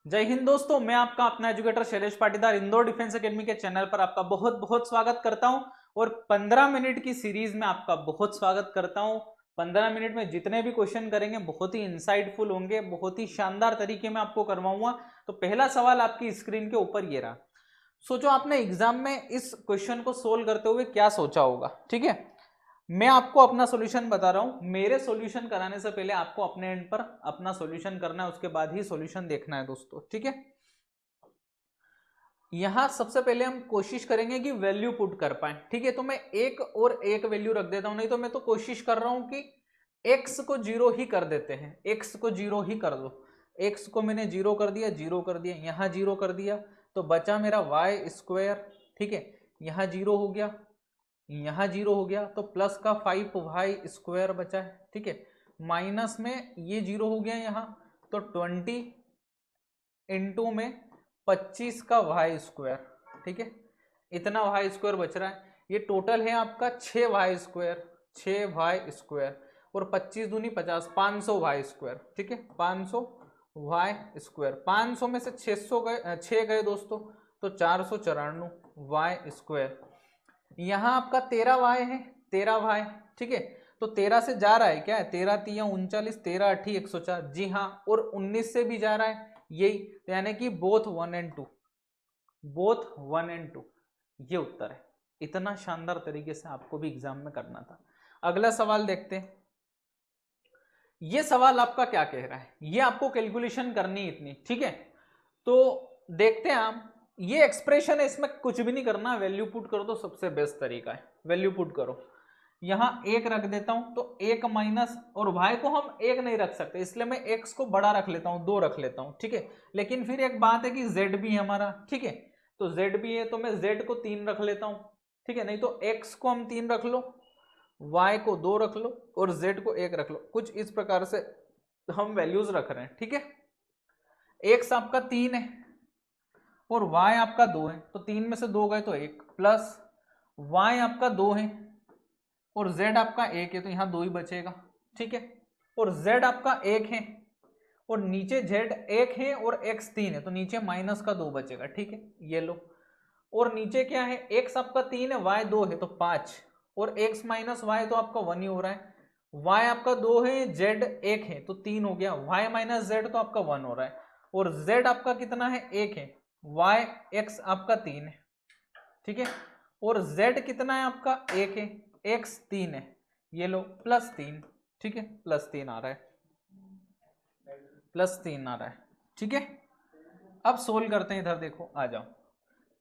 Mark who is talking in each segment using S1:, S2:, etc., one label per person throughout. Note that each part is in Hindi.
S1: जय हिंद दोस्तों, मैं आपका अपना educator Shailesh Patidar Indore defence academy के चैनल पर आपका बहुत बहुत स्वागत करता हूं और 15 मिनट की सीरीज में आपका बहुत स्वागत करता हूं। 15 मिनट में जितने भी क्वेश्चन करेंगे बहुत ही इंसाइटफुल होंगे, बहुत ही शानदार तरीके में आपको करवाऊंगा। तो पहला सवाल आपकी स्क्रीन के ऊपर ये रहा। सोचो आपने एग्जाम में इस क्वेश्चन को सोल्व करते हुए क्या सोचा होगा। ठीक है, मैं आपको अपना सॉल्यूशन बता रहा हूं। मेरे सॉल्यूशन कराने से पहले आपको अपने एंड पर अपना सॉल्यूशन करना है, उसके बाद ही सॉल्यूशन देखना है दोस्तों। ठीक है, यहां सबसे पहले हम कोशिश करेंगे कि वैल्यू पुट कर पाए। ठीक है, तो मैं एक और एक वैल्यू रख देता हूं, नहीं तो मैं तो कोशिश कर रहा हूं कि x को जीरो ही कर देते हैं। x को जीरो ही कर दो। x को मैंने जीरो कर दिया, जीरो कर दिया, यहां जीरो कर दिया, तो बचा मेरा वाई स्क्वायर। ठीक है, यहां जीरो हो गया, यहां जीरो हो गया, तो प्लस का 5y² बचा है। ठीक है, माइनस में ये जीरो हो गया यहाँ, तो 20 इंटू में 25 का y²। ठीक है, इतना y² बच रहा है। ये टोटल है आपका 6y², 6y² और 25 दूनी 50, 500y²। ठीक है, 500y², 500 में से 600 गए, 6 गए दोस्तों, तो 494y²। यहाँ आपका 13y है, 13y। ठीक है, तो 13 से जा रहा है क्या है, 13 तिया 39, 13 अठी 104। जी हाँ, और 19 से भी जा रहा है यही, तो यानी कि बोथ 1 एंड 2, बोथ 1 एंड 2, ये उत्तर है। इतना शानदार तरीके से आपको भी एग्जाम में करना था। अगला सवाल देखते हैं। ये सवाल आपका क्या कह रहा है, ये आपको कैलकुलेशन करनी इतनी। ठीक है, तो देखते हैं हम। ये एक्सप्रेशन है, इसमें कुछ भी नहीं करना, वैल्यू पुट करो तो सबसे बेस्ट तरीका है। वैल्यू पुट करो, यहां एक रख देता हूं, तो एक माइनस, और y को हम एक नहीं रख सकते, इसलिए मैं x को बड़ा रख लेता हूं, 2 रख लेता हूं। ठीक है, लेकिन फिर एक बात है कि z भी है हमारा। ठीक है, तो z भी है, तो मैं z को 3 रख लेता हूं। ठीक है, नहीं तो x को हम 3 रख लो, y को 2 रख लो और z को 1 रख लो। कुछ इस प्रकार से हम वैल्यूज रख रहे हैं। ठीक है, x आपका 3 है और y आपका 2 है, तो 3 में से 2 गए तो 1, प्लस y आपका 2 है और z आपका 1 है, तो यहां 2 ही बचेगा। ठीक है, और z आपका 1 है और नीचे z 1 है और x 3 है, तो नीचे माइनस का 2 बचेगा। ठीक है, ये लो, और नीचे क्या है, x आपका 3 है, y 2 है, तो 5, और x माइनस y तो आपका 1 ही हो रहा है। y आपका 2 है, z 1 है, तो 3 हो गया, y माइनस z तो आपका 1 हो रहा है, और z आपका कितना है, 1 है, y x आपका 3 है। ठीक है, और z कितना है आपका, 1 है, x 3 है, ये लो +3। ठीक है, +3 आ रहा है, +3 आ रहा है। ठीक है, अब सोल्व करते हैं। इधर देखो, आ जाओ,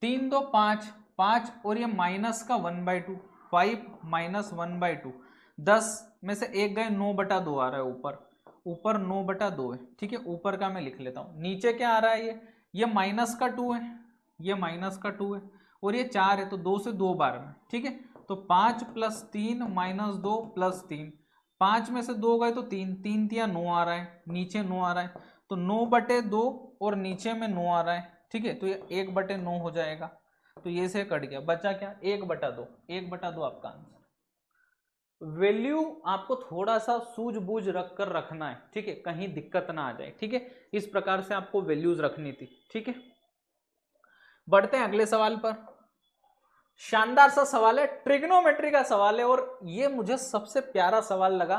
S1: 3 2 5, 5 और ये माइनस का 1/2, 5 माइनस 1/2, 10 में से 1 गए, 9/2 आ रहा है ऊपर, ऊपर 9/2 है। ठीक है, ऊपर का मैं लिख लेता हूँ, नीचे क्या आ रहा है, ये माइनस का 2 है, ये माइनस का 2 है, और ये 4 है, तो 2 से 2 बार में। ठीक है, तो 5 + 3 - 2 + 3, 5 में से 2 गए तो 3, 3 तिया 9 आ रहा है, नीचे 9 आ रहा है, तो 9/2 और नीचे में 9 आ रहा है। ठीक है, तो ये 1/9 हो जाएगा, तो ये से कट गया, बचा क्या, 1/2, 1/2 आपका आंसर। वैल्यू आपको थोड़ा सा सूझबूझ रख कर रखना है। ठीक है, कहीं दिक्कत ना आ जाए। ठीक है, इस प्रकार से आपको वैल्यूज रखनी थी। ठीक है, बढ़ते हैं अगले सवाल पर। शानदार सा सवाल है, ट्रिग्नोमेट्री का सवाल है, और ये मुझे सबसे प्यारा सवाल लगा।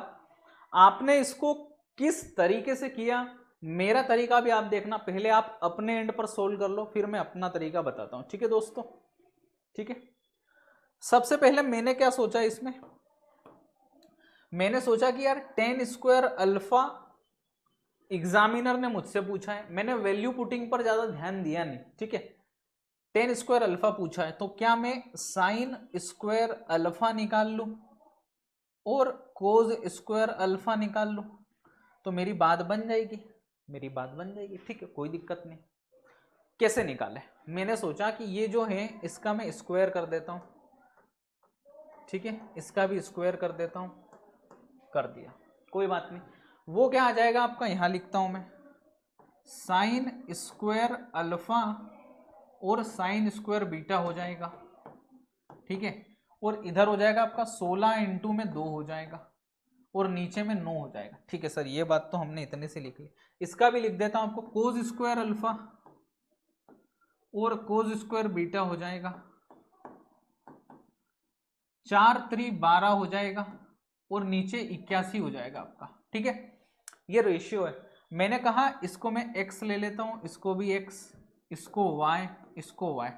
S1: आपने इसको किस तरीके से किया, मेरा तरीका भी आप देखना। पहले आप अपने एंड पर सोल्व कर लो, फिर मैं अपना तरीका बताता हूं। ठीक है दोस्तों, ठीक है, सबसे पहले मैंने क्या सोचा इसमें, मैंने सोचा कि यार tan² अल्फा एग्जामिनर ने मुझसे पूछा है, मैंने वैल्यू पुटिंग पर ज्यादा ध्यान दिया नहीं। ठीक है, tan² अल्फा पूछा है, तो क्या मैं sin² अल्फा निकाल लूं और cos² अल्फा निकाल लूं, तो मेरी बात बन जाएगी, मेरी बात बन जाएगी। ठीक है, कोई दिक्कत नहीं। कैसे निकाले, मैंने सोचा कि ये जो है इसका मैं स्क्वायर कर देता हूं। ठीक है, इसका भी स्क्वायर कर देता हूं, कर दिया, कोई बात नहीं। वो क्या आ जाएगा आपका, यहां लिखता हूं मैं, sin² अल्फा और sin² बीटा हो जाएगा। ठीक है, और इधर हो जाएगा आपका 16 × 2 हो जाएगा, और नीचे में 9 हो जाएगा। ठीक है सर, ये बात तो हमने इतने से लिख ली। इसका भी लिख देता हूं आपको, कोस स्क्वायर अल्फा और कोस स्क्वायर बीटा हो जाएगा, 4 3 12 हो जाएगा और नीचे 81 हो जाएगा आपका। ठीक है, ये रेशियो है। मैंने कहा इसको मैं x ले लेता हूं, इसको भी x, इसको y, इसको y।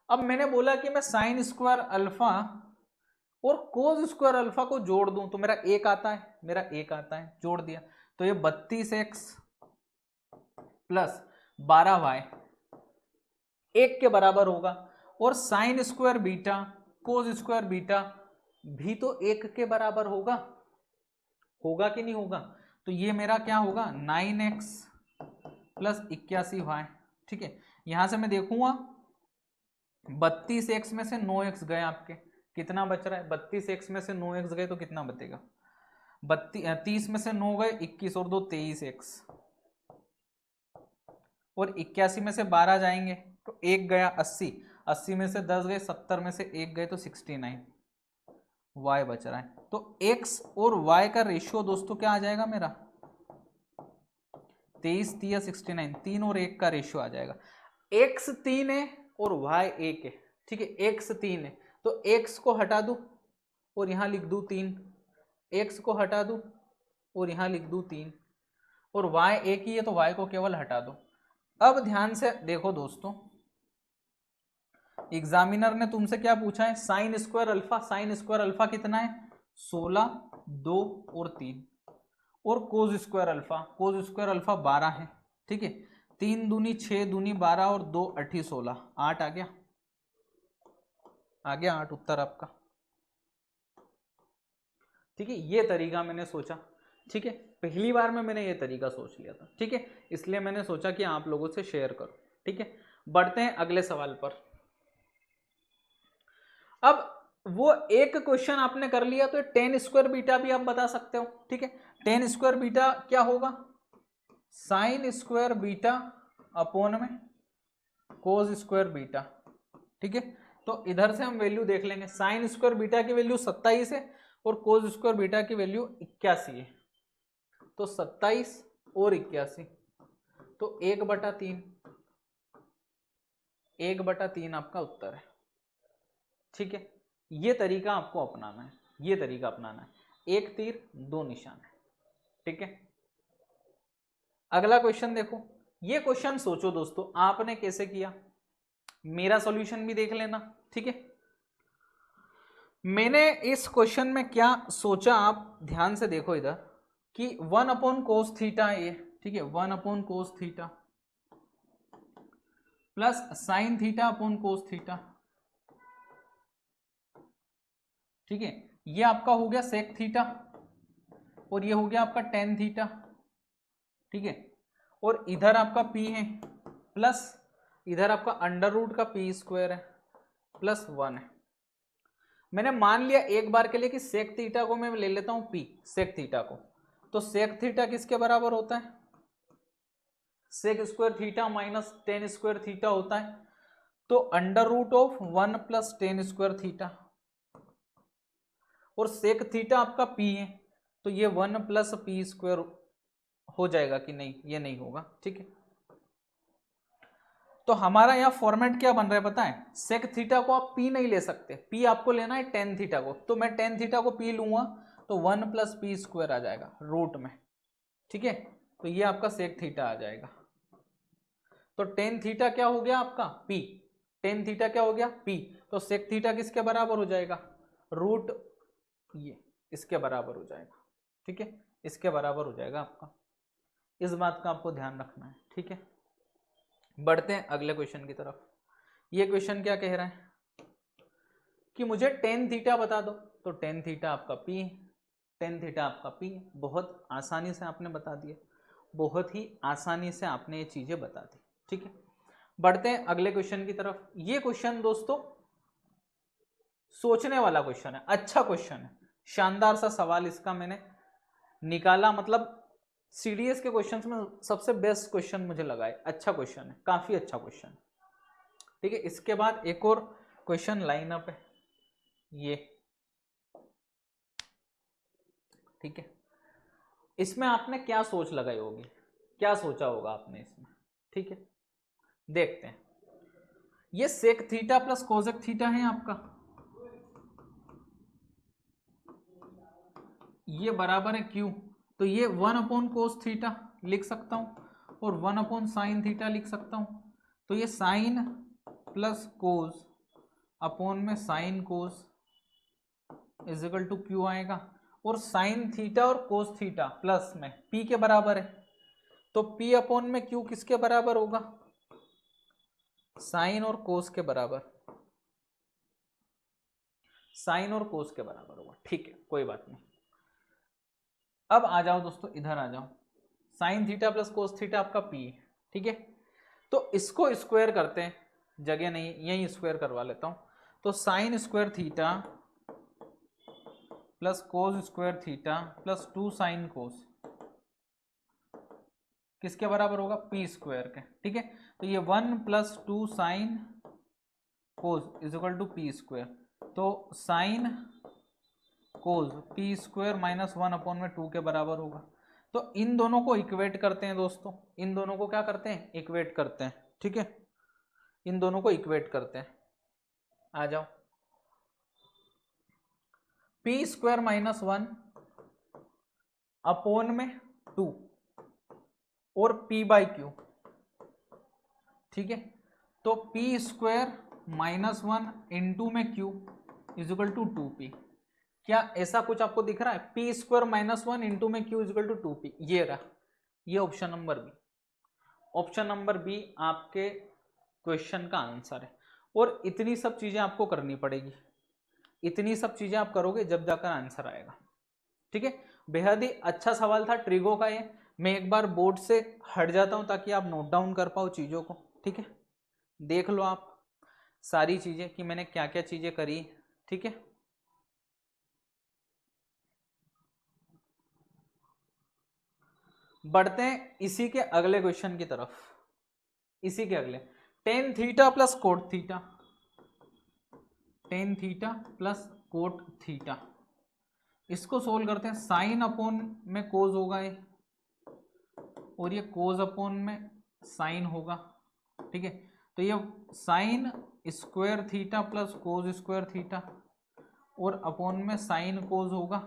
S1: अब मैंने बोला कि मैं साइन स्क्वायर अल्फा और कोस स्क्वायर अल्फा को जोड़ दूं तो मेरा एक आता है, मेरा एक आता है, जोड़ दिया तो ये 32x प्लस 12y 1 के बराबर होगा। और sine square beta cos square beta भी तो 1 के बराबर होगा, होगा कि नहीं होगा? तो ये मेरा क्या होगा 9x प्लस 81y। ठीक है, यहां से मैं देखूंगा 32x में से 9x गए आपके, कितना बच रहा है? 32x में से 9x गए तो कितना बचेगा? 30 में से 9 गए 21 और 2 23x और 81 में से 12 जाएंगे तो 1 गया 80, 80 में से 10 गए 70 में से 1 गए तो 69 y बच रहा है। तो x और y का रेशियो दोस्तों क्या आ जाएगा मेरा 23 3 69, 3 और 1 का रेशियो आ जाएगा। x 3 है और y 1 है। ठीक है, x 3 है तो x को हटा दूं और यहां लिख दूं 3, x को हटा दूं और यहां लिख दूं 3 और y 1 ही है तो y को केवल हटा दो। अब ध्यान से देखो दोस्तों, एग्जामिनर ने तुमसे क्या पूछा है? Sine square alpha, sine square alpha कितना है 16, 2 और 3 और cos square alpha, cos square alpha 12 है। ठीक है, 3 दूनी 6 दूनी 12 और 2 8 16, 8 आ गया, आ गया 8 उत्तर आपका। ठीक है, ये तरीका मैंने सोचा। ठीक है, पहली बार में मैंने ये तरीका सोच लिया था। ठीक है, इसलिए मैंने सोचा कि आप लोगों से शेयर करो। ठीक है, बढ़ते हैं अगले सवाल पर। अब वो एक क्वेश्चन आपने कर लिया तो टेन स्क्वायर बीटा भी आप बता सकते हो। ठीक है, टेन स्क्वायर बीटा क्या होगा? साइन स्क्वायर बीटा अपॉन में कोस स्क्वायर बीटा। ठीक है, तो इधर से हम वैल्यू देख लेंगे। साइन स्क्वायर बीटा की वैल्यू 27 है और कोस स्क्वायर बीटा की वैल्यू 81 है। तो 27 और 81 तो 1/3, 1/3 आपका उत्तर है। ठीक है, ये तरीका आपको अपनाना है, ये तरीका अपनाना है, एक तीर दो निशान है। ठीक है, अगला क्वेश्चन देखो। ये क्वेश्चन सोचो दोस्तों आपने कैसे किया, मेरा सॉल्यूशन भी देख लेना। ठीक है, मैंने इस क्वेश्चन में क्या सोचा आप ध्यान से देखो इधर कि 1/cos थीटा ये, ठीक है 1/cos theta plus sine theta upon cos theta. ठीक है, ये आपका हो गया सेक थीटा और ये हो गया आपका टेन थीटा। ठीक है, और इधर आपका p है प्लस इधर आपका अंडर रूट का p स्क्वायर है प्लस 1 है। मैंने मान लिया एक बार के लिए कि सेक थीटा को मैं ले लेता हूं p, सेक थीटा को, तो सेक थीटा किसके बराबर होता है? Sec square theta minus tan square theta होता है। तो under root of 1 plus tan square theta और सेक थीटा आपका p है तो ये 1 प्लस p स्क्वायर हो जाएगा कि नहीं? ये नहीं होगा। ठीक है, तो हमारा यहाँ फॉर्मेट क्या बन रहा है पता है? सेक थीटा को आप p नहीं ले सकते, p आपको लेना है टेन थीटा को, तो मैं टेन थीटा को p लूंगा तो 1 प्लस p स्क्वायर आ जाएगा रूट में। ठीक है, तो ये आपका सेक थीटा आ जाएगा। तो टेन थीटा क्या हो गया आपका p, टेन थीटा क्या हो गया p, तो सेक थीटा किसके बराबर हो जाएगा? रूट ये इसके बराबर हो जाएगा। ठीक है, इसके बराबर हो जाएगा आपका, इस बात का आपको ध्यान रखना है। ठीक है, बढ़ते हैं अगले क्वेश्चन की तरफ। ये क्वेश्चन क्या कह रहा है कि मुझे टेन थीटा बता दो, तो टेन थीटा आपका p, टेन थीटा आपका p। बहुत आसानी से आपने बता दिया, बहुत ही आसानी से आपने ये चीजें बता दी। ठीक है, बढ़ते हैं अगले क्वेश्चन की तरफ। ये क्वेश्चन दोस्तों सोचने वाला क्वेश्चन है, अच्छा क्वेश्चन है, शानदार सा सवाल इसका मैंने निकाला, मतलब सीडीएस के क्वेश्चंस में सबसे बेस्ट क्वेश्चन मुझे लगा है। अच्छा क्वेश्चन है, काफी अच्छा क्वेश्चन। ठीक है, इसके बाद एक और क्वेश्चन लाइन अप है, ये ठीक है, इसमें आपने क्या सोच लगाई होगी, क्या सोचा होगा आपने इसमें, ठीक है। देखते हैं, ये sec theta plus cosec theta है आपका, ये बराबर है क्यू, तो ये 1 कोस थीटा लिख सकता हूं और 1 साइन थीटा लिख सकता हूं। तो ये साइन प्लस कोस अपॉन में sine cos is equal to Q आएगा, और साइन थीटा और कोस थीटा प्लस में पी के बराबर है, तो पी अपॉन में क्यू किसके बराबर होगा, साइन और कोस के बराबर, साइन और कोस के बराबर होगा, ठीक है, कोई बात नहीं। अब आ जाओ दोस्तों, इधर आ जाओ, sine theta plus cos theta आपका पी है, ठीक है। तो इसको स्क्वायर करते हैं, जगह नहीं यही स्क्वायर करवा लेता हूं, तो sine square theta plus cos square theta plus 2 sine कोस किसके बराबर होगा, पी स्क्वायर के, ठीक है। तो ये 1 plus 2 sine cos is equal to P square, तो sine cos P square minus 1/2 के बराबर होगा। तो इन दोनों को इक्वेट करते हैं दोस्तों, इन दोनों को क्या करते हैं, इक्वेट करते हैं, ठीक है, इन दोनों को इक्वेट करते हैं। आ जाओ, पी स्क्वायर माइनस 1 अपॉन में 2 और पी बाई क्यू, ठीक है। तो पी स्क्वायर माइनस 1 इंटू में Q is equal to 2p, क्या ऐसा कुछ आपको दिख रहा है, पी स्क्वायर माइनस 1 इंटू में Q is equal to 2p, ये रहा, ये option number B, option number B आपके क्वेश्चन का आंसर है। और इतनी सब चीजें आपको करनी पड़ेगी, इतनी सब चीजें आप करोगे जब जाकर आंसर आएगा, ठीक है। बेहद ही अच्छा सवाल था ट्रिगो का ये, मैं एक बार बोर्ड से हट जाता हूं ताकि आप नोट डाउन कर पाओ चीजों को, ठीक है। देख लो आप सारी चीजें कि मैंने क्या क्या चीजें करी, ठीक है। बढ़ते हैं इसी के अगले क्वेश्चन की तरफ, इसी के अगले, tan theta plus cot theta, tan theta plus cot theta, इसको सोल्व करते हैं। साइन अपॉन में कोस होगा ये, और ये कोस अपॉन में साइन होगा, ठीक है। तो ये sine square theta plus cos square theta और अपॉन में साइन कोस होगा,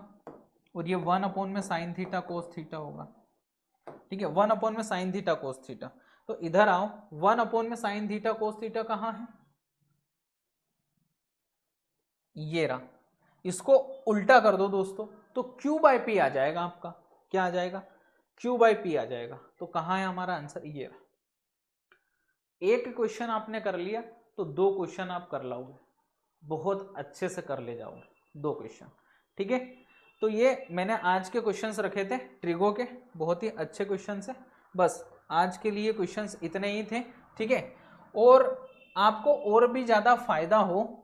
S1: और ये 1 में साइन थीटा कोस थीटा होगा, ठीक है। 1 में साइन थीटा कोस थीटा, तो इधर आओ, 1 में साइन थीटा कोस थीटा कहां है, ये रहा, इसको उल्टा कर दो दोस्तों, तो क्यू बाई पी आ जाएगा आपका, क्या आ जाएगा, क्यू बाई पी आ जाएगा। तो कहां है हमारा आंसर, ये रहा। एक क्वेश्चन आपने कर लिया तो 2 क्वेश्चन आप कर लोगे, बहुत अच्छे से कर ले जाओगे 2 क्वेश्चन, ठीक है। तो ये मैंने आज के क्वेश्चंस रखे थे ट्रिगो के, बहुत ही अच्छे क्वेश्चंस है। बस आज के लिए क्वेश्चंस इतने ही थे, ठीक है। और आपको और भी ज्यादा फायदा हो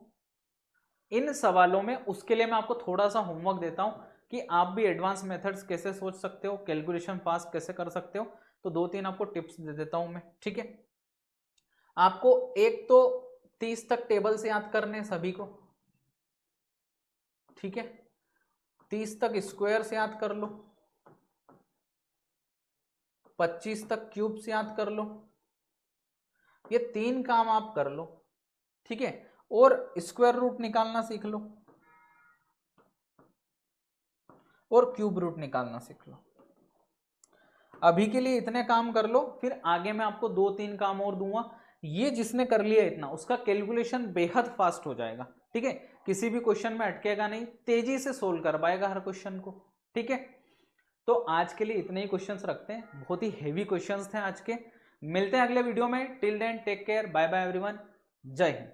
S1: इन सवालों में, उसके लिए मैं आपको थोड़ा सा होमवर्क देता हूं कि आप भी एडवांस मेथड्स कैसे सोच सकते हो, कैलकुलेशन पास कैसे कर सकते हो। तो 2-3 आपको टिप्स दे देता हूं मैं, ठीक है। आपको एक तो 30 तक टेबल से याद करने सभी को, ठीक है, 30 तक स्क्वायर से याद कर लो, 25 तक क्यूब से याद कर लो, ये 3 काम आप कर लो, ठीक है। और स्क्वायर रूट निकालना सीख लो और क्यूब रूट निकालना सीख लो। अभी के लिए इतने काम कर लो, फिर आगे मैं आपको 2-3 काम और दूंगा, ये जिसने कर लिया इतना, उसका कैलकुलेशन बेहद फास्ट हो जाएगा, ठीक है। किसी भी क्वेश्चन में अटकेगा नहीं, तेजी से सोल्व कर पाएगा हर क्वेश्चन को, ठीक है। तो आज के लिए इतने ही क्वेश्चंस रखते हैं, बहुत ही हेवी क्वेश्चंस थे आज के। मिलते हैं अगले वीडियो में, till then take care, bye bye everyone, जय हिंद।